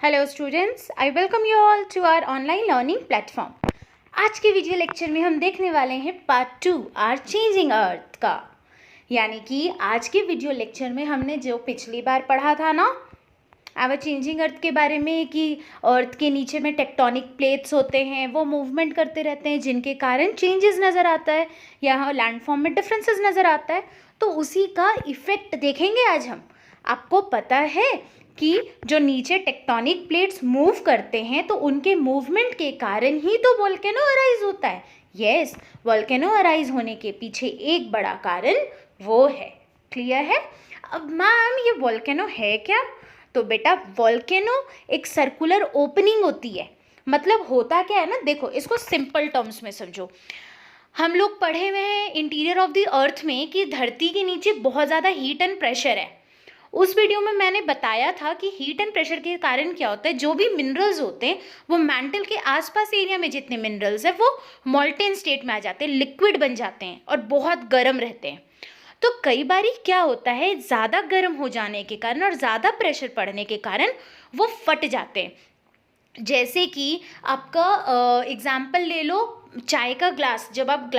Hello students, I welcome you all to our online learning platform. आज के video lecture में हम देखने वाले हैं पार्ट 2 आर चेंजिंग अर्थ का। यानी कि आज के वीडियो लेक्चर में हमने जो पिछली बार पढ़ा था ना आवर चेंजिंग अर्थ के बारे में कि अर्थ के नीचे में टेक्टोनिक प्लेट्स होते हैं, वो मूवमेंट करते रहते हैं जिनके कारण चेंजेस नज़र आता है या लैंडफॉर्म में डिफरेंसेस नज़र आता है। तो उसी का इफ़ेक्ट देखेंगे आज हम। आपको पता है कि जो नीचे टेक्टोनिक प्लेट्स मूव करते हैं तो उनके मूवमेंट के कारण ही तो वोल्केनो अराइज होता है। यस, वोल्केनो अराइज होने के पीछे एक बड़ा कारण वो है। क्लियर है? अब मैम ये वोल्केनो है क्या? तो बेटा वोल्केनो एक सर्कुलर ओपनिंग होती है। मतलब होता क्या है ना, देखो इसको सिंपल टर्म्स में समझो। हम लोग पढ़े हुए हैं इंटीरियर ऑफ द अर्थ में कि धरती के नीचे बहुत ज़्यादा हीट एंड प्रेशर है। उस वीडियो में मैंने बताया था कि हीट एंड प्रेशर के कारण क्या होता है, जो भी मिनरल्स होते हैं वो मैंटल के आसपास एरिया में जितने मिनरल्स हैं वो मोल्टेन स्टेट में आ जाते हैं, लिक्विड बन जाते हैं और बहुत गर्म रहते हैं। तो कई बारी क्या होता है, ज़्यादा गर्म हो जाने के कारण और ज़्यादा प्रेशर पड़ने के कारण वो फट जाते हैं। जैसे कि आपका एग्जाम्पल ले लो, चाय का ग्लास, जब आप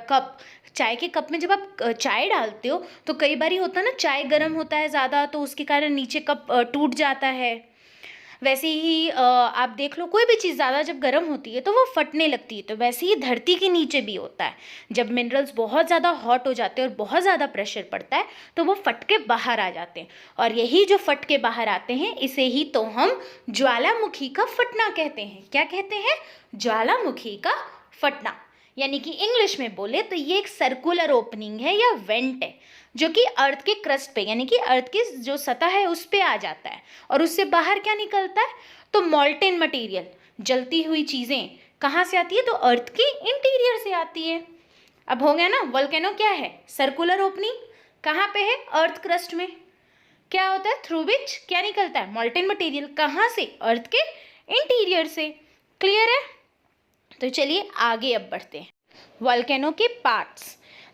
कप चाय के कप में जब आप चाय डालते हो तो कई बारी होता है ना, चाय गर्म होता है ज़्यादा तो उसके कारण नीचे कप टूट जाता है। वैसे ही आप देख लो, कोई भी चीज़ ज़्यादा जब गर्म होती है तो वो फटने लगती है। तो वैसे ही धरती के नीचे भी होता है, जब मिनरल्स बहुत ज़्यादा हॉट हो जाते हैं और बहुत ज़्यादा प्रेशर पड़ता है तो वो फट के बाहर आ जाते हैं। और यही जो फट के बाहर आते हैं इसे ही तो हम ज्वालामुखी का फटना कहते हैं। क्या कहते हैं? ज्वालामुखी का फटना। यानी कि इंग्लिश में बोले तो ये एक सर्कुलर ओपनिंग है या वेंट है जो कि अर्थ के क्रस्ट पे यानी कि अर्थ की जो सतह है उस पे आ जाता है। और उससे बाहर क्या निकलता है? तो मॉल्टेन मटेरियल, जलती हुई चीज़ें कहाँ से आती है? तो अर्थ के इंटीरियर से आती है। अब हो गया ना, वोल्केनो क्या है? Circular opening. कहाँ पे है? अर्थ क्रस्ट में। क्या होता है? थ्रू विच क्या निकलता है? Molten material. कहाँ से? अर्थ के इंटीरियर से। क्लियर है? तो चलिए आगे अब बढ़ते हैं। वोल्केनो के पार्ट्स।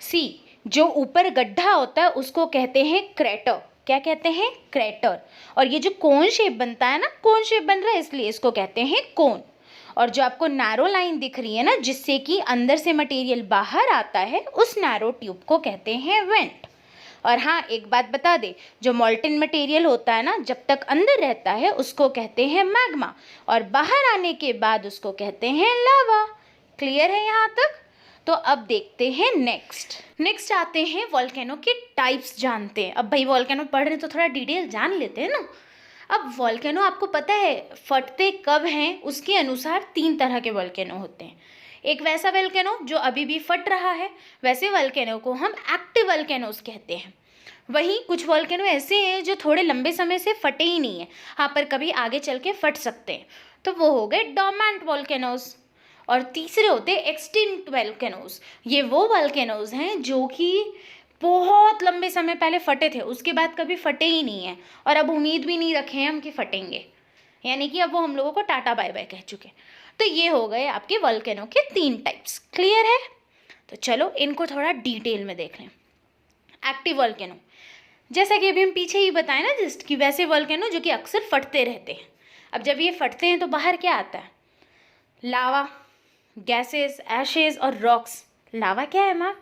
सी, जो ऊपर गड्ढा होता है उसको कहते हैं क्रेटर। क्या कहते हैं? क्रेटर। और ये जो कोन शेप बनता है ना, कोन शेप बन रहा है इसलिए इसको कहते हैं कोन। और जो आपको नैरो लाइन दिख रही है ना, जिससे कि अंदर से मटेरियल बाहर आता है, उस नैरो ट्यूब को कहते हैं वेंट। और हाँ, एक बात बता दे, जो मॉल्टेन मटेरियल होता है ना, जब तक अंदर रहता है उसको कहते हैं मैग्मा और बाहर आने के बाद उसको कहते हैं लावा। क्लियर है यहाँ तक? तो अब देखते हैं नेक्स्ट आते हैं वोल्केनो के टाइप्स जानते हैं। अब भाई वोल्केनो पढ़ रहे हैं तो थोड़ा डिटेल जान लेते हैं ना। अब वोल्केनो आपको पता है फटते कब हैं, उसके अनुसार 3 तरह के वोल्केनो होते हैं। एक वैसा वोल्केनो जो अभी भी फट रहा है, वैसे वोल्केनो को हम एक्टिव वोल्केनोज कहते हैं। वहीं कुछ वोल्केनो ऐसे हैं जो थोड़े लंबे समय से फटे ही नहीं है, हाँ पर कभी आगे चल के फट सकते हैं, तो वो हो गए डोर्मेंट वोल्केनोज। और तीसरे होते हैं एक्सटिंक्ट वोल्केनोज। ये वो वोल्केनोज हैं जो कि बहुत लंबे समय पहले फटे थे, उसके बाद कभी फटे ही नहीं हैं और अब उम्मीद भी नहीं रखे हैं हम कि फटेंगे। यानी कि अब वो हम लोगों को टाटा बाय बाय कह चुके। तो ये हो गए आपके वोल्केनो के 3 टाइप्स। क्लियर है? तो चलो इनको थोड़ा डिटेल में देख लें। एक्टिव वोल्केनो, जैसा कि अभी हम पीछे ही बताएं ना जस्ट, कि वैसे वोल्केनो जो कि अक्सर फटते रहते हैं। अब जब ये फटते हैं तो बाहर क्या आता है? लावा, गैसेस, एशेज और रॉक्स। लावा क्या है माँ?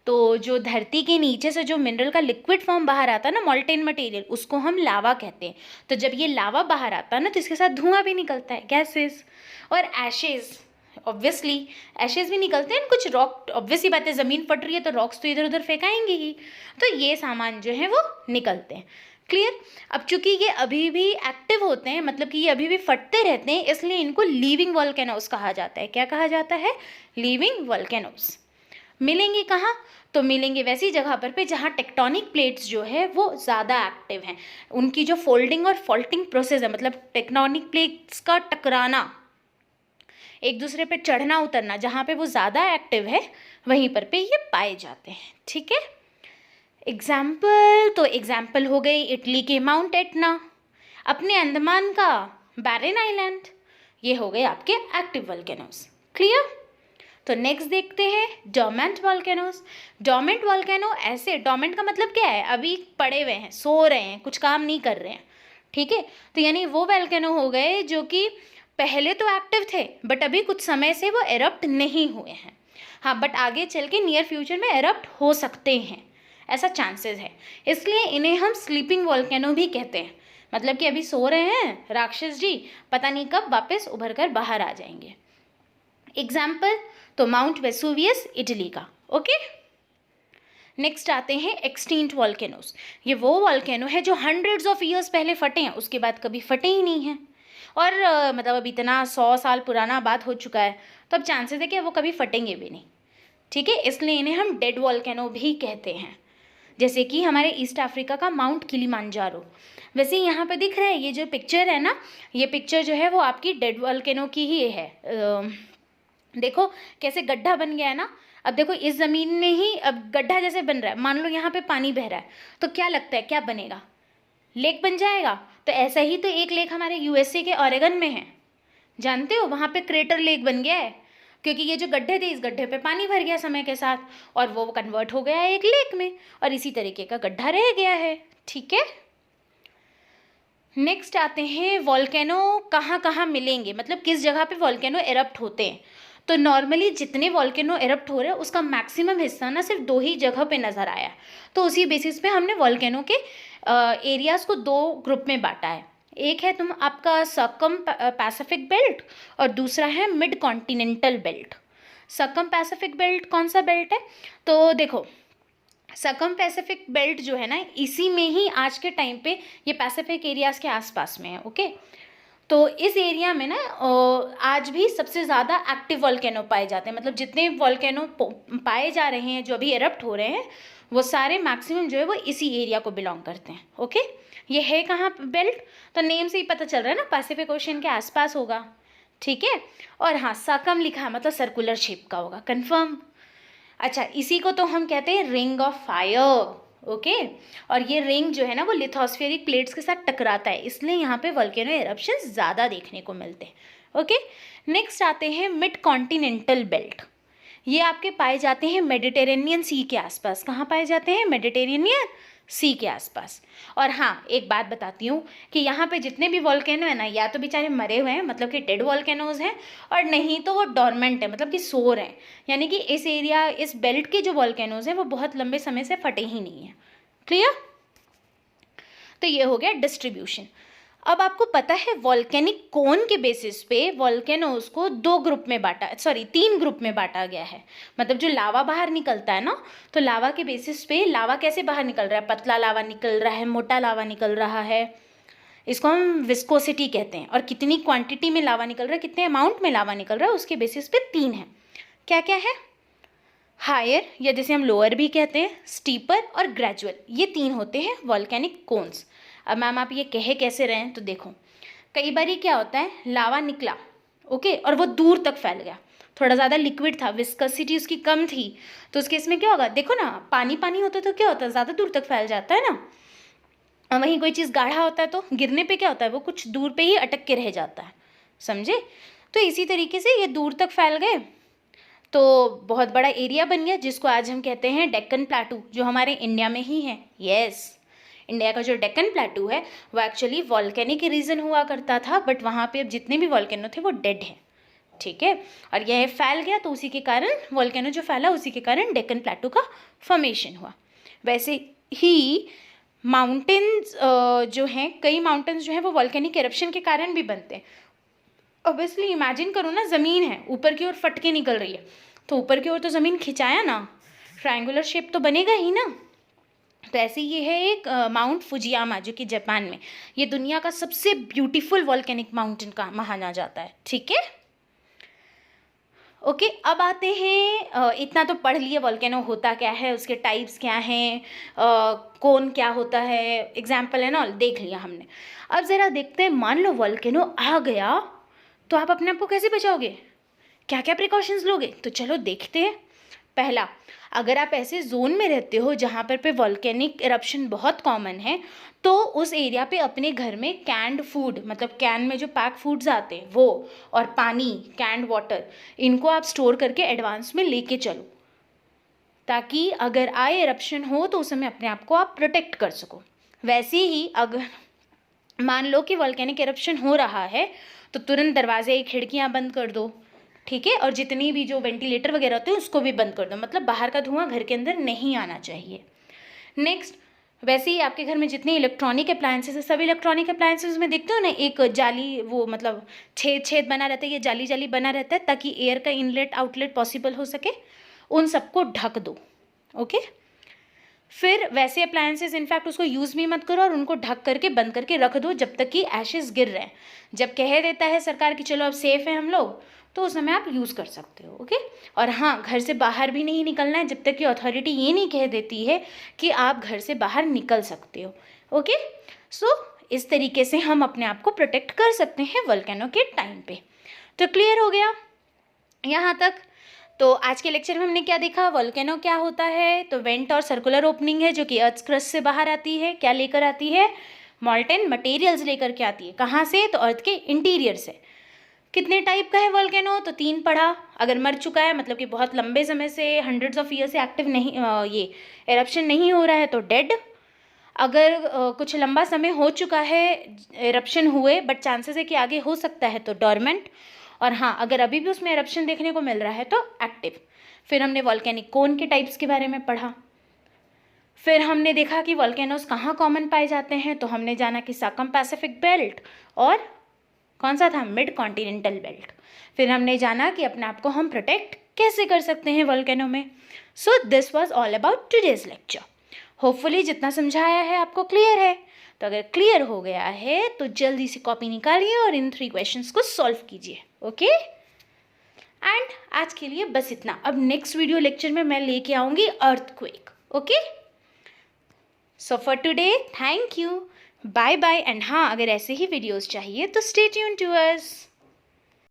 तो जो धरती के नीचे से जो मिनरल का लिक्विड फॉर्म बाहर आता है ना, मॉल्टेन मटेरियल, उसको हम लावा कहते हैं। तो जब ये लावा बाहर आता है ना तो इसके साथ धुआं भी निकलता है, गैसेस और एशेज। ऑब्वियसली एशेज भी निकलते हैं। कुछ रॉक, ऑब्वियसली बात है, ज़मीन फट रही है तो रॉक्स तो इधर उधर फेंकाएंगे ही, तो ये सामान जो है वो निकलते हैं। क्लियर? अब चूंकि ये अभी भी एक्टिव होते हैं, मतलब कि ये अभी भी फटते रहते हैं, इसलिए इनको लिविंग वोल्केनोज कहा जाता है। क्या कहा जाता है? Living volcanoes. मिलेंगे कहाँ? तो मिलेंगे वैसी जगह पर जहाँ टेक्टोनिक प्लेट्स जो है वो ज़्यादा एक्टिव हैं। उनकी जो फोल्डिंग और फॉल्टिंग प्रोसेस है, मतलब टेक्टोनिक प्लेट्स का टकराना, एक दूसरे पे चढ़ना उतरना, जहाँ पे वो ज़्यादा एक्टिव है वहीं पर पे ये पाए जाते हैं। ठीक है? एग्जाम्पल, तो एग्जाम्पल हो गई इटली के माउंट एटना, अपने अंडमान का बैरन आइलैंड। ये हो गए आपके एक्टिव वोल्केनोज। क्लियर? तो नेक्स्ट देखते हैं डोर्मेंट वोल्केनोज। डोर्मेंट वोल्केनो ऐसे, डोर्मेंट का मतलब क्या है? अभी पड़े हुए हैं, सो रहे हैं, कुछ काम नहीं कर रहे हैं। ठीक है, तो यानी वो वोल्केनो हो गए जो कि पहले तो एक्टिव थे बट अभी कुछ समय से वो एरप्ट नहीं हुए हैं। हाँ, बट आगे चल के नियर फ्यूचर में एरप्ट हो सकते हैं, ऐसा चांसेस है, इसलिए इन्हें हम स्लीपिंग वोल्केनो भी कहते हैं। मतलब कि अभी सो रहे हैं राक्षस जी, पता नहीं कब वापस उभर कर बाहर आ जाएंगे। एग्जाम्पल तो माउंट वेसुवियस इटली का। ओके, नेक्स्ट आते हैं एक्सटिंक्ट वॉल्केनोस। ये वो वॉल्केनो है जो हंड्रेड्स ऑफ ईयर्स पहले फटे हैं, उसके बाद कभी फटे ही नहीं हैं। और मतलब अब इतना 100 साल पुराना बात हो चुका है, तो अब चांसेस है कि वो कभी फटेंगे भी नहीं। ठीक है, इसलिए इन्हें हम डेड वॉल्केनो भी कहते हैं। जैसे कि हमारे ईस्ट अफ्रीका का माउंट किलिमांजारो। वैसे यहाँ पे दिख रहा है, ये जो पिक्चर है ना, ये पिक्चर जो है वो आपकी डेड वॉल्केनो की ही है। देखो कैसे गड्ढा बन गया है ना। अब देखो इस ज़मीन में ही अब गड्ढा जैसे बन रहा है, मान लो यहाँ पे पानी बह रहा है, तो क्या लगता है क्या बनेगा? लेक बन जाएगा। तो ऐसा ही तो एक लेक हमारे यूएसए के ऑरेगन में है, जानते हो, वहाँ पे क्रेटर लेक बन गया है, क्योंकि ये जो गड्ढे थे, इस गड्ढे पे पानी भर गया समय के साथ और वो कन्वर्ट हो गया है एक लेक में, और इसी तरीके का गड्ढा रह गया है। ठीक है, नेक्स्ट आते हैं वॉल्केनो कहाँ कहाँ मिलेंगे, मतलब किस जगह पे वॉल्केनो एरप्ट होते हैं। तो नॉर्मली जितने वॉल्केनो एरप्ट हो रहे हैं उसका मैक्सिमम हिस्सा ना सिर्फ 2 ही जगह पे नज़र आया, तो उसी बेसिस पे हमने वॉल्केनो के एरियाज़ को 2 ग्रुप में बांटा है। एक है तुम आपका सर्कम पैसिफिक बेल्ट और दूसरा है mid continental belt. Circum Pacific belt कौन सा बेल्ट है? तो देखो सर्कम पैसिफिक बेल्ट जो है ना, इसी में ही आज के टाइम पे ये पैसिफिक एरियाज़ के आसपास में है। ओके, तो इस एरिया में ना आज भी सबसे ज़्यादा एक्टिव वॉल्केनो पाए जाते हैं। मतलब जितने वॉल्केनो पाए जा रहे हैं जो अभी एरप्ट हो रहे हैं, वो सारे मैक्सिमम जो है वो इसी एरिया को बिलोंग करते हैं। ओके, ये है कहाँ बेल्ट? तो नेम से ही पता चल रहा है ना, पैसिफिक ओशन के आसपास होगा। ठीक है, और हाँ सर्कम लिखा है मतलब सर्कुलर शेप का होगा, कंफर्म। अच्छा, इसी को तो हम कहते हैं रिंग ऑफ फायर। ओके, और ये रिंग जो है ना वो लिथोस्फेरिक प्लेट्स के साथ टकराता है, इसलिए यहाँ पे वोल्केनो एरप्शन ज़्यादा देखने को मिलते हैं। ओके, नेक्स्ट आते हैं मिड कॉन्टिनेंटल बेल्ट। ये आपके पाए जाते हैं मेडिटेरेनियन सी के आसपास। कहाँ पाए जाते हैं? मेडिटेरेनियन सी के आसपास। और हाँ, एक बात बताती हूँ कि यहाँ पे जितने भी वॉल्केनो है ना, या तो बेचारे मरे हुए हैं मतलब कि डेड वॉल्केनोज हैं, और नहीं तो वो डॉर्मेंट है मतलब कि सो रहे हैं। यानी कि इस एरिया, इस बेल्ट के जो वॉल्केनोज हैं वो बहुत लंबे समय से फटे ही नहीं हैं। क्लियर? तो ये हो गया डिस्ट्रीब्यूशन। अब आपको पता है वॉल्केनिक कोन के बेसिस पे वॉल्केनोज को 2 ग्रुप में बांटा, सॉरी 3 ग्रुप में बांटा गया है। मतलब जो लावा बाहर निकलता है ना, तो लावा के बेसिस पे लावा कैसे बाहर निकल रहा है, पतला लावा निकल रहा है, मोटा लावा निकल रहा है, इसको हम विस्कोसिटी कहते हैं। और कितनी क्वांटिटी में लावा निकल रहा है, कितने अमाउंट में लावा निकल रहा है, उसके बेसिस पे 3 है। क्या क्या है? हायर, या जैसे हम लोअर भी कहते हैं, स्टीपर और ग्रेजुअल, ये 3 होते हैं वॉल्केनिक कोन्स। अब मैम आप ये कहे कैसे रहे हैं? तो देखो कई बार क्या होता है, लावा निकला ओके और वो दूर तक फैल गया, थोड़ा ज़्यादा लिक्विड था, विस्कोसिटी उसकी कम थी, तो उस केस में क्या होगा, देखो ना पानी पानी होता है तो क्या होता है, ज़्यादा दूर तक फैल जाता है ना। और वहीं कोई चीज़ गाढ़ा होता है तो गिरने पे क्या होता है, वो कुछ दूर पे ही अटक के रह जाता है, समझे? तो इसी तरीके से ये दूर तक फैल गए तो बहुत बड़ा एरिया बन गया, जिसको आज हम कहते हैं डेक्कन प्लेटू, जो हमारे इंडिया में ही है। यस, इंडिया का जो डेक्कन प्लेटू है वो एक्चुअली वॉल्केनिक रीजन हुआ करता था, बट वहाँ पे अब जितने भी वॉल्केनो थे वो डेड हैं। ठीक है, और यह फैल गया तो उसी के कारण वॉल्केनो जो फैला उसी के कारण डेक्कन प्लेटू का फॉर्मेशन हुआ। वैसे ही माउंटेन्स जो हैं, कई माउंटेन्स जो हैं वो वॉल्केनिक एरप्शन के कारण भी बनते हैं। ऑब्वियसली इमेजिन करो ना, ज़मीन है ऊपर की ओर फट के निकल रही है, तो ऊपर की ओर तो ज़मीन खिंचाया ना, ट्रायंगुलर शेप तो बनेगा ही ना। तो ऐसे ये है एक माउंट फुजियामा जो कि जापान में, ये दुनिया का सबसे ब्यूटीफुल वॉल्केनिक माउंटेन का माना जाता है। ठीक है, ओके, अब आते हैं, इतना तो पढ़ लिए वॉल्केनो होता क्या है, उसके टाइप्स क्या हैं, कौन क्या होता है, एग्जाम्पल है ना, देख लिया हमने। अब ज़रा देखते हैं, मान लो वॉल्केनो आ गया तो आप अपने आप को कैसे बचाओगे, क्या क्या प्रिकॉशंस लोगे? तो चलो देखते हैं। पहला, अगर आप ऐसे जोन में रहते हो जहाँ पे वॉल्केनिक इरप्शन बहुत कॉमन है, तो उस एरिया पे अपने घर में कैंड फूड, मतलब कैन में जो पैक फूड्स आते हैं वो, और पानी, कैंड वाटर, इनको आप स्टोर करके एडवांस में लेके चलो, ताकि अगर आए इरप्शन हो तो उस समय अपने आप को आप प्रोटेक्ट कर सको। वैसे ही अगर मान लो कि वॉल्केनिक एरप्शन हो रहा है तो तुरंत दरवाजे खिड़कियां बंद कर दो, ठीक है, और जितनी भी जो वेंटिलेटर वगैरह होते हैं उसको भी बंद कर दो, मतलब बाहर का धुआं घर के अंदर नहीं आना चाहिए। नेक्स्ट, वैसे ही आपके घर में जितने इलेक्ट्रॉनिक अप्लायंसेस है, सब इलेक्ट्रॉनिक अप्लायंसेस में देखते हो ना एक जाली, वो मतलब छेद छेद बना रहता है, ये जाली जाली बना रहता है ताकि एयर का इनलेट आउटलेट पॉसिबल हो सके, उन सबको ढक दो। ओके, फिर वैसे अप्लायंसेस इनफैक्ट उसको यूज़ भी मत करो और उनको ढक करके बंद करके रख दो जब तक कि एशेस गिर रहे हैं। जब कह देता है सरकार कि चलो अब सेफ़ है हम लोग, तो उस समय आप यूज़ कर सकते हो। ओके, और हाँ, घर से बाहर भी नहीं निकलना है जब तक कि अथॉरिटी ये नहीं कह देती है कि आप घर से बाहर निकल सकते हो। ओके, सो इस तरीके से हम अपने आप को प्रोटेक्ट कर सकते हैं वोल्केनो के टाइम पे। तो क्लियर हो गया यहाँ तक। तो आज के लेक्चर में हमने क्या देखा, वोल्केनो क्या होता है, तो वेंट और सर्कुलर ओपनिंग है जो कि अर्थ क्रस्ट से बाहर आती है। क्या लेकर आती है, मॉल्टेन मटेरियल्स लेकर के आती है। कहाँ से, तो अर्थ के इंटीरियर से। कितने टाइप का है वोल्केनो, तो 3 पढ़ा। अगर मर चुका है मतलब कि बहुत लंबे समय से, हंड्रेड्स ऑफ ईयर से एक्टिव नहीं, ये एरप्शन नहीं हो रहा है, तो डेड। अगर कुछ लंबा समय हो चुका है एरप्शन हुए बट चांसेस है कि आगे हो सकता है, तो डॉर्मेंट। और हाँ, अगर अभी भी उसमें एरप्शन देखने को मिल रहा है तो एक्टिव। फिर हमने वॉल्केनिक कोन के टाइप्स के बारे में पढ़ा। फिर हमने देखा कि वॉल्केनोज कहाँ कॉमन पाए जाते हैं, तो हमने जाना कि सर्कम पैसिफिक बेल्ट और कौन सा था, मिड कॉन्टिनेंटल बेल्ट। फिर हमने जाना कि अपने आप को हम प्रोटेक्ट कैसे कर सकते हैं वॉल्केनो में। So this was all about today's lecture. Hopefully जितना समझाया है आपको क्लियर है। तो अगर क्लियर हो गया है तो जल्दी से कॉपी निकालिए और इन 3 क्वेश्चंस को सॉल्व कीजिए। ओके, एंड आज के लिए बस इतना। अब नेक्स्ट वीडियो लेक्चर में मैं लेके आऊँगी earthquake. Okay, so for today thank you, bye bye. And हाँ, अगर ऐसे ही वीडियोस चाहिए तो स्टे ट्यून टू अस।